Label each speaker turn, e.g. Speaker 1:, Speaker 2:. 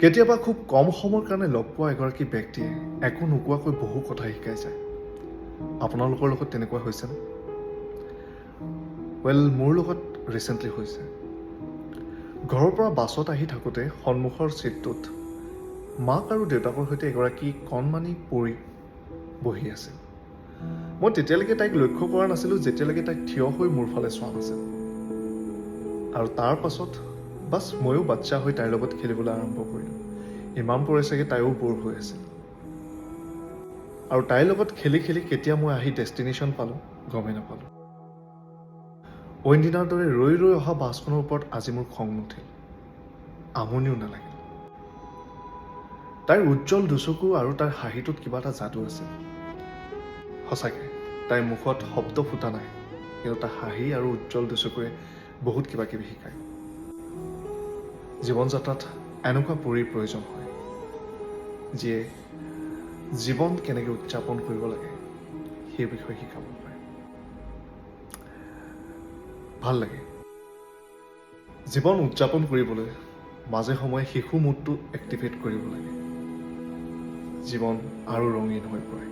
Speaker 1: কেতিয়াবা খুব কম সময়ৰ কাৰণে লগ পোৱা এগৰাকী ব্যক্তিয়ে একো নোকোৱাকৈ বহু কথা শিকাই যায়। আপোনালোকৰ লগত তেনেকুৱা হৈছেনে? মোৰ লগত ৰিচেণ্টলি হৈছে। ঘৰৰ পৰা বাছত আহি থাকোঁতে সন্মুখৰ ছিটটোত মাক আৰু দেউতাকৰ সৈতে এগৰাকী কণমানি পৰী বহি আছিল। মই তেতিয়ালৈকে তাইক লক্ষ্য কৰা নাছিলোঁ যেতিয়ালৈকে তাইক থিয় হৈ মোৰ ফালে চোৱা নাছিল। আৰু তাৰ পাছত ময়ো বাচ্চা হৈ তাইৰ লগত খেলিবলৈ আৰম্ভ কৰিলোঁ। ইমান পৰে চাগে তাইও বৰ হৈ আছিল। আৰু তাইৰ লগত খেলি খেলি কেতিয়া মই আহি ডেষ্টিনেশ্যন পালোঁ গমেই নাপালোঁ। অইন দিনাৰ দৰে ৰৈ ৰৈ অহা বাছখনৰ ওপৰত আজি মোৰ খং নুঠিল, আমনিও নালাগিল। তাইৰ উজ্জ্বল দুচকু আৰু তাৰ হাঁহিটোত কিবা এটা যাদু আছিল। সঁচাকৈ তাইৰ মুখত শব্দ ফুটা নাই, কিন্তু তাৰ হাঁহি আৰু উজ্জ্বল দুচকুৰে বহুত কিবা কিবি শিকায়। জীৱন যাত্ৰাত এনেকুৱা পৰীৰ প্ৰয়োজন হয়, যিয়ে জীৱন কেনেকৈ উদযাপন কৰিব লাগে সেই বিষয়ে শিকাব পাৰে। ভাল লাগে। জীৱন উদযাপন কৰিবলৈ মাজে সময়ে শিশু মুডটো এক্টিভেট কৰিব লাগে। জীৱন আৰু ৰঙীন হৈ পৰে।